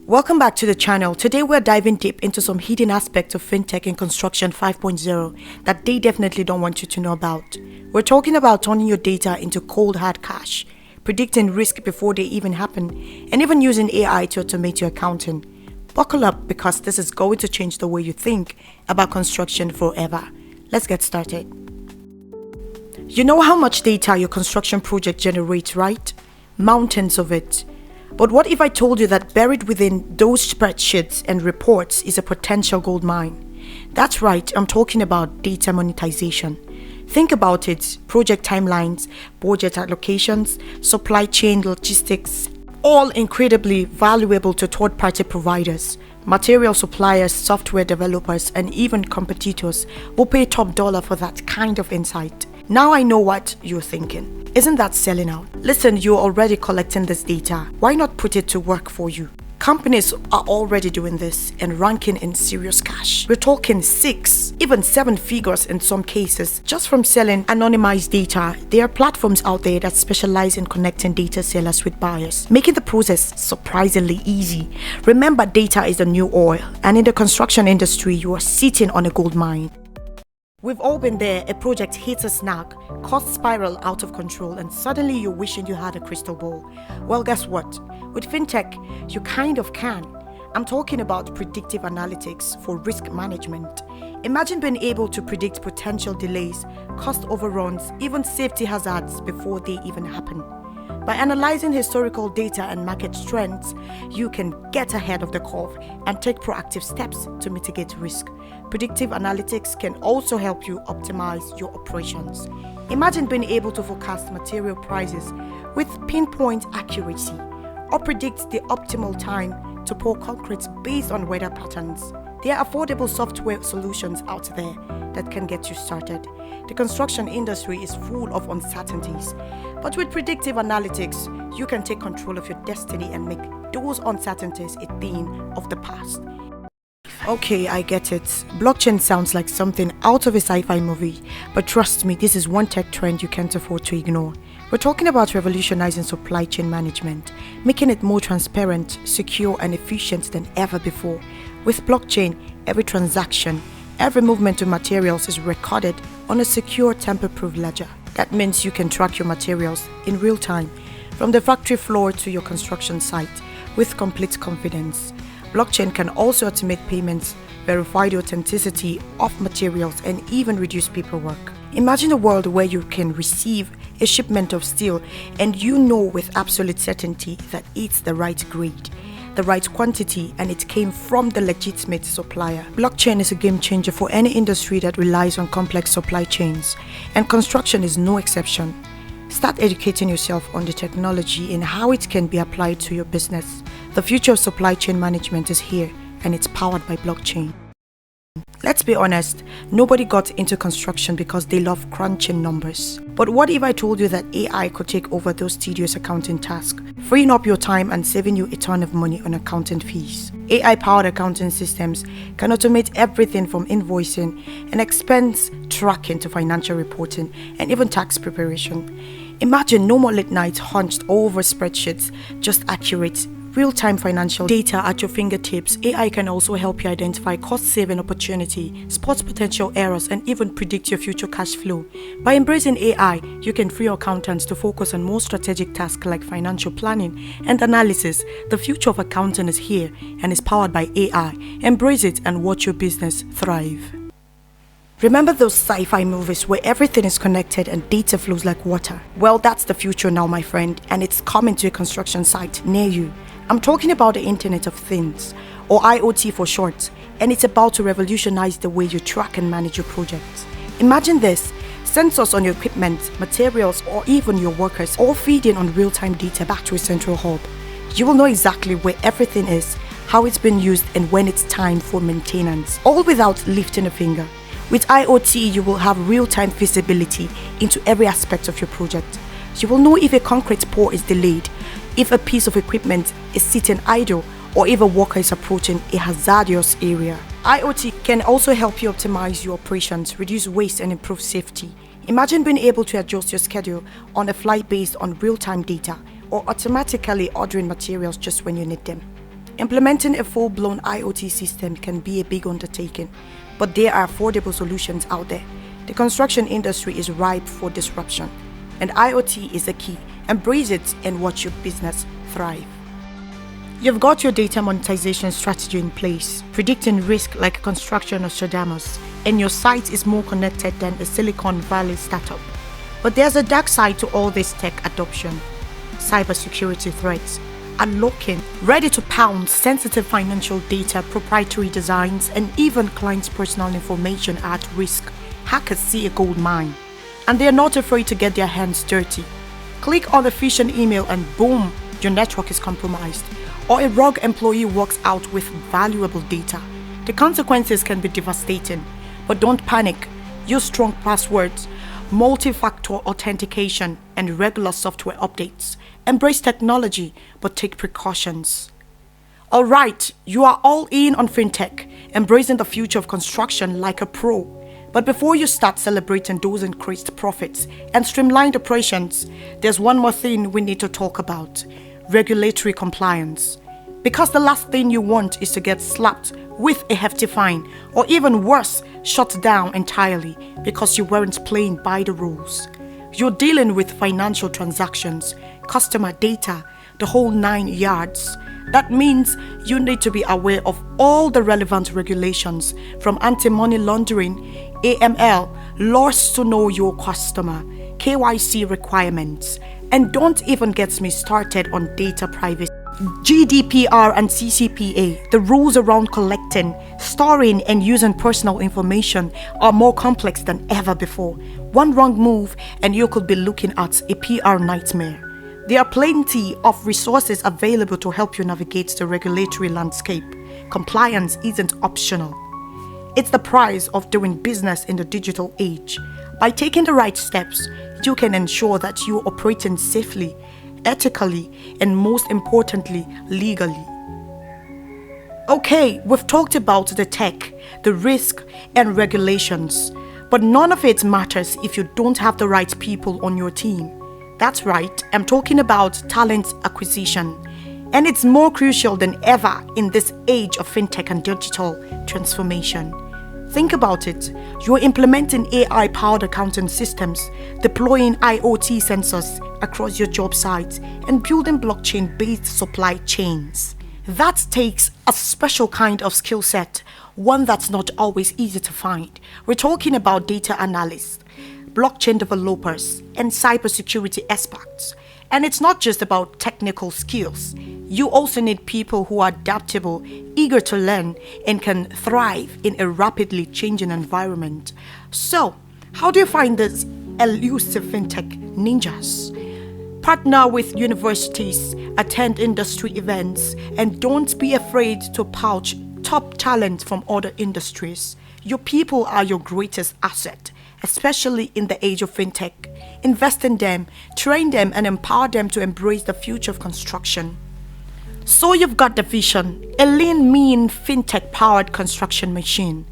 Welcome back to the channel. Today we're diving deep into some hidden aspects of fintech and construction 5.0 that they definitely don't want you to know about. We're talking about turning your data into cold hard cash, predicting risk before they even happen, and even using AI to automate your accounting. Buckle up because this is going to change the way you think about construction forever. Let's get started. You know how much data your construction project generates, right? Mountains of it. But what if I told you that buried within those spreadsheets and reports is a potential gold mine? That's right, I'm talking about data monetization. Think about it: project timelines, budget allocations, supply chain logistics, all incredibly valuable to third-party providers. Material suppliers, software developers, and even competitors will pay top dollar for that kind of insight. Now I know what you're thinking. Isn't that selling out? Listen, you're already collecting this data. Why not put it to work for you? Companies are already doing this and ranking in serious cash. We're talking 6, even 7 figures in some cases, just from selling anonymized data. There are platforms out there that specialize in connecting data sellers with buyers, making the process surprisingly easy. Remember, data is the new oil, and in the construction industry, you are sitting on a gold mine. We've all been there. A project hits a snag, costs spiral out of control, and suddenly you're wishing you had a crystal ball. Well, guess what? With fintech, you kind of can. I'm talking about predictive analytics for risk management. Imagine being able to predict potential delays, cost overruns, even safety hazards before they even happen. By analyzing historical data and market trends, you can get ahead of the curve and take proactive steps to mitigate risk. Predictive analytics can also help you optimize your operations. Imagine being able to forecast material prices with pinpoint accuracy, or predict the optimal time to pour concrete based on weather patterns. There are affordable software solutions out there that can get you started. The construction industry is full of uncertainties, but with predictive analytics, you can take control of your destiny and make those uncertainties a thing of the past. Okay, I get it. Blockchain sounds like something out of a sci-fi movie, but trust me, this is one tech trend you can't afford to ignore. We're talking about revolutionizing supply chain management, making it more transparent, secure, and efficient than ever before. With blockchain, every transaction, every movement of materials is recorded on a secure tamper-proof ledger. That means you can track your materials in real time, from the factory floor to your construction site, with complete confidence. Blockchain can also automate payments, verify the authenticity of materials, and even reduce paperwork. Imagine a world where you can receive a shipment of steel and you know with absolute certainty that it's the right grade, the right quantity, and it came from the legitimate supplier. Blockchain is a game changer for any industry that relies on complex supply chains, and construction is no exception. Start educating yourself on the technology and how it can be applied to your business. The future of supply chain management is here, and it's powered by blockchain. Let's be honest, nobody got into construction because they love crunching numbers. But what if I told you that AI could take over those tedious accounting tasks, freeing up your time and saving you a ton of money on accounting fees? AI-powered accounting systems can automate everything from invoicing and expense tracking to financial reporting and even tax preparation. Imagine no more late nights hunched over spreadsheets, just accurate, real-time financial data at your fingertips. AI can also help you identify cost-saving opportunity, spot potential errors, and even predict your future cash flow. By embracing AI, you can free your accountants to focus on more strategic tasks like financial planning and analysis. The future of accounting is here and is powered by AI. Embrace it and watch your business thrive. Remember those sci-fi movies where everything is connected and data flows like water? Well, that's the future now, my friend, and it's coming to a construction site near you. I'm talking about the Internet of Things, or IoT for short, and it's about to revolutionize the way you track and manage your projects. Imagine this: sensors on your equipment, materials, or even your workers all feeding on real-time data back to a central hub. You will know exactly where everything is, how it's been used, and when it's time for maintenance, all without lifting a finger. With IoT, you will have real-time visibility into every aspect of your project. You will know if a concrete pour is delayed, if a piece of equipment is sitting idle, or if a worker is approaching a hazardous area. IoT can also help you optimize your operations, reduce waste, and improve safety. Imagine being able to adjust your schedule on a flight based on real-time data, or automatically ordering materials just when you need them. Implementing a full-blown IoT system can be a big undertaking, but there are affordable solutions out there. The construction industry is ripe for disruption, and IoT is the key. Embrace it and watch your business thrive. You've got your data monetization strategy in place, predicting risk like a construction Nostradamus, and your site is more connected than a Silicon Valley startup. But there's a dark side to all this tech adoption. Cybersecurity threats are lurking, ready to pounce sensitive financial data, proprietary designs, and even clients' personal information at risk. Hackers see a gold mine, and they're not afraid to get their hands dirty. Click on the phishing email and boom, your network is compromised. Or a rogue employee walks out with valuable data. The consequences can be devastating, but don't panic. Use strong passwords, multi-factor authentication, and regular software updates. Embrace technology, but take precautions. Alright, you are all in on fintech, embracing the future of construction like a pro. But before you start celebrating those increased profits and streamlined operations, there's one more thing we need to talk about: regulatory compliance. Because the last thing you want is to get slapped with a hefty fine, or even worse, shut down entirely because you weren't playing by the rules. You're dealing with financial transactions, customer data, the whole 9 yards. That means you need to be aware of all the relevant regulations, from anti-money laundering, AML, laws to know your customer, KYC requirements, and don't even get me started on data privacy. GDPR and CCPA, the rules around collecting, storing, and using personal information are more complex than ever before. One wrong move and you could be looking at a PR nightmare. There are plenty of resources available to help you navigate the regulatory landscape. Compliance isn't optional. It's the price of doing business in the digital age. By taking the right steps, you can ensure that you're operating safely, ethically, and most importantly, legally. Okay, we've talked about the tech, the risk, and regulations, but none of it matters if you don't have the right people on your team. That's right, I'm talking about talent acquisition. And it's more crucial than ever in this age of fintech and digital transformation. Think about it. You're implementing AI-powered accounting systems, deploying IoT sensors across your job sites, and building blockchain-based supply chains. That takes a special kind of skill set, one that's not always easy to find. We're talking about data analysts, blockchain developers, and cybersecurity experts. And it's not just about technical skills. You also need people who are adaptable, eager to learn, and can thrive in a rapidly changing environment. So, how do you find these elusive fintech ninjas? Partner with universities, attend industry events, and don't be afraid to poach top talent from other industries. Your people are your greatest asset, especially in the age of fintech. Invest in them, train them, and empower them to embrace the future of construction. So you've got the vision, a lean, mean, fintech-powered construction machine.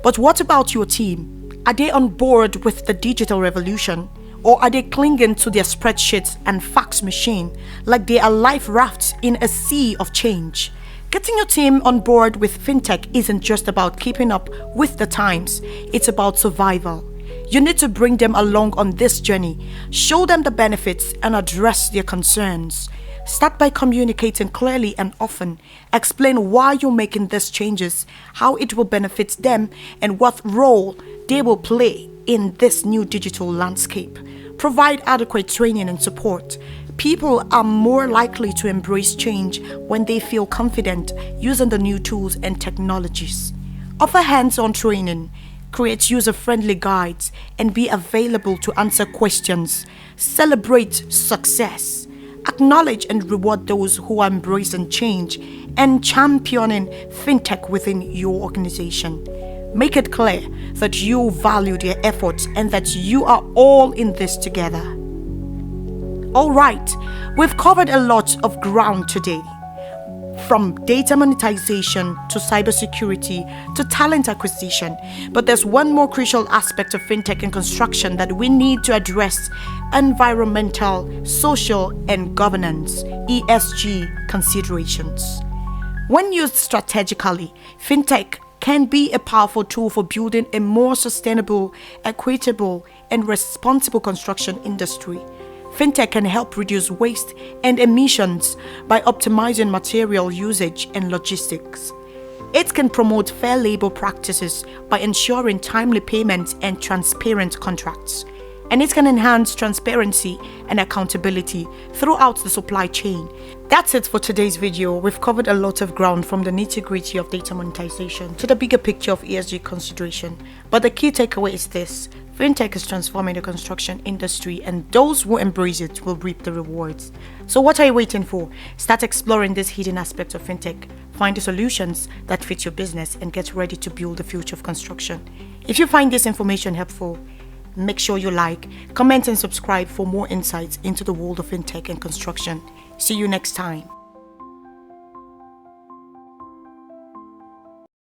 But what about your team? Are they on board with the digital revolution? Or are they clinging to their spreadsheets and fax machine like they are life rafts in a sea of change? Getting your team on board with fintech isn't just about keeping up with the times, it's about survival. You need to bring them along on this journey, show them the benefits, and address their concerns. Start by communicating clearly and often. Explain why you're making these changes, how it will benefit them, and what role they will play in this new digital landscape. Provide adequate training and support. People are more likely to embrace change when they feel confident using the new tools and technologies. Offer hands-on training. Create user-friendly guides and be available to answer questions. Celebrate success. Acknowledge and reward those who are embracing change and championing fintech within your organization. Make it clear that you value their efforts and that you are all in this together. Alright, we've covered a lot of ground today. From data monetization to cybersecurity to talent acquisition. But there's one more crucial aspect of fintech and construction that we need to address: environmental, social, and governance, ESG considerations. When used strategically, fintech can be a powerful tool for building a more sustainable, equitable, and responsible construction industry. Fintech can help reduce waste and emissions by optimizing material usage and logistics. It can promote fair labor practices by ensuring timely payments and transparent contracts. And it can enhance transparency and accountability throughout the supply chain. That's it for today's video. We've covered a lot of ground, from the nitty-gritty of data monetization to the bigger picture of ESG consideration. But the key takeaway is this: fintech is transforming the construction industry, and those who embrace it will reap the rewards. So what are you waiting for? Start exploring this hidden aspect of fintech. Find the solutions that fit your business and get ready to build the future of construction. If you find this information helpful, make sure you like, comment, and subscribe for more insights into the world of fintech and construction. See you next time.